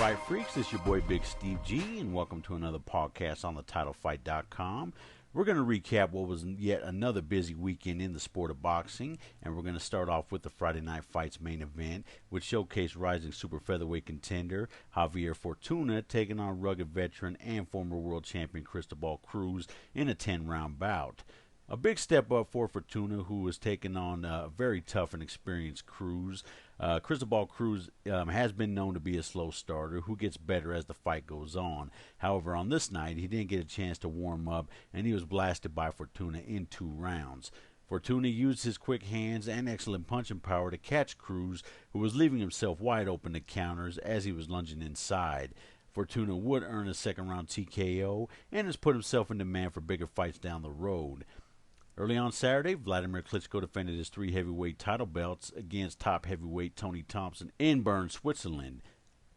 Fight Freaks, this is your boy Big Steve G, and welcome to another podcast on TheTitleFight.com. We're going to recap what was yet another busy weekend in the sport of boxing, and we're going to start off with the Friday Night Fights main event, which showcased rising super featherweight contender Javier Fortuna taking on rugged veteran and former world champion Cristobal Cruz in a 10-round bout. A big step up for Fortuna, who was taking on a very tough and experienced Cruz. Cristobal Cruz has been known to be a slow starter who gets better as the fight goes on. However, on this night, he didn't get a chance to warm up, and he was blasted by Fortuna in 2 rounds. Fortuna used his quick hands and excellent punching power to catch Cruz, who was leaving himself wide open to counters as he was lunging inside. Fortuna would earn a second-round TKO and has put himself in demand for bigger fights down the road. Early on Saturday, Vladimir Klitschko defended his 3 heavyweight title belts against top heavyweight Tony Thompson in Bern, Switzerland.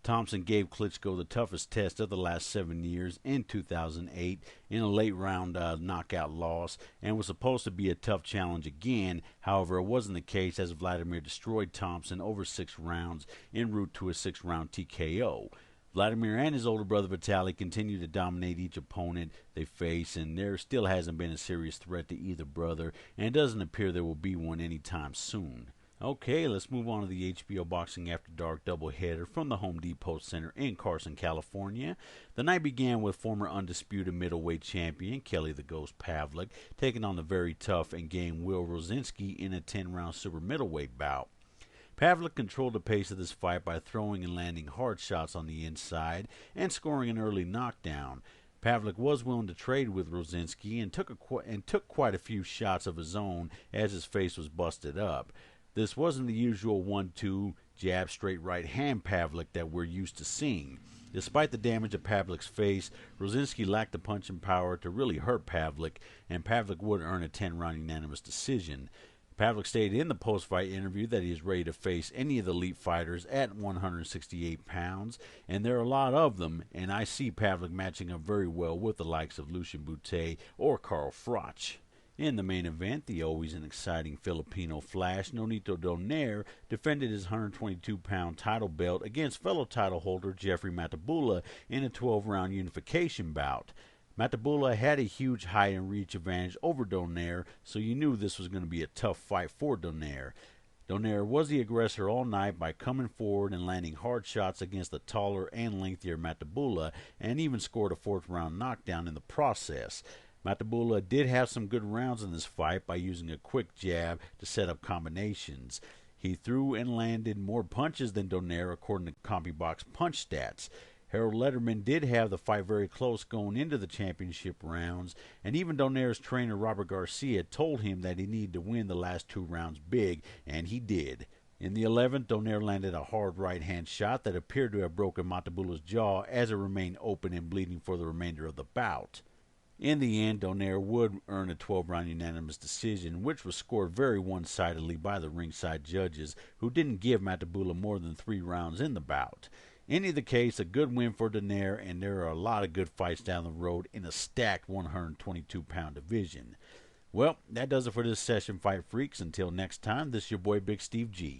Thompson gave Klitschko the toughest test of the last 7 years in 2008 in a late-round knockout loss, and was supposed to be a tough challenge again. However, it wasn't the case as Vladimir destroyed Thompson over 6 rounds en route to a 6-round TKO. Vladimir and his older brother Vitaly continue to dominate each opponent they face, and there still hasn't been a serious threat to either brother, and it doesn't appear there will be one anytime soon. Okay, let's move on to the HBO Boxing After Dark doubleheader from the Home Depot Center in Carson, California. The night began with former undisputed middleweight champion Kelly the Ghost Pavlik taking on the very tough and game Will Rosinski in a 10-round super middleweight bout. Pavlik controlled the pace of this fight by throwing and landing hard shots on the inside and scoring an early knockdown. Pavlik was willing to trade with Rosinski and took quite a few shots of his own as his face was busted up. This wasn't the usual 1-2 jab straight right hand Pavlik that we're used to seeing. Despite the damage of Pavlik's face, Rosinski lacked the punching power to really hurt Pavlik, and Pavlik would earn a 10-round unanimous decision. Pavlik stated in the post-fight interview that he is ready to face any of the elite fighters at 168 pounds, and there are a lot of them, and I see Pavlik matching up very well with the likes of Lucian Bute or Carl Froch. In the main event, the always an exciting Filipino flash, Nonito Donaire, defended his 122-pound title belt against fellow title holder Jeffrey Matabula in a 12-round unification bout. Matabula had a huge height and reach advantage over Donaire, so you knew this was going to be a tough fight for Donaire. Donaire was the aggressor all night by coming forward and landing hard shots against the taller and lengthier Matabula, and even scored a 4th-round knockdown in the process. Matabula did have some good rounds in this fight by using a quick jab to set up combinations. He threw and landed more punches than Donaire according to CompuBox punch stats. Harold Lederman did have the fight very close going into the championship rounds, and even Donaire's trainer Robert Garcia told him that he needed to win the last 2 rounds big, and he did. In the 11th, Donaire landed a hard right-hand shot that appeared to have broken Matabula's jaw as it remained open and bleeding for the remainder of the bout. In the end, Donaire would earn a 12-round unanimous decision, which was scored very one-sidedly by the ringside judges, who didn't give Matabula more than 3 rounds in the bout. In either case, a good win for Donaire, and there are a lot of good fights down the road in a stacked 122-pound division. Well, that does it for this session, Fight Freaks. Until next time, this is your boy Big Steve G.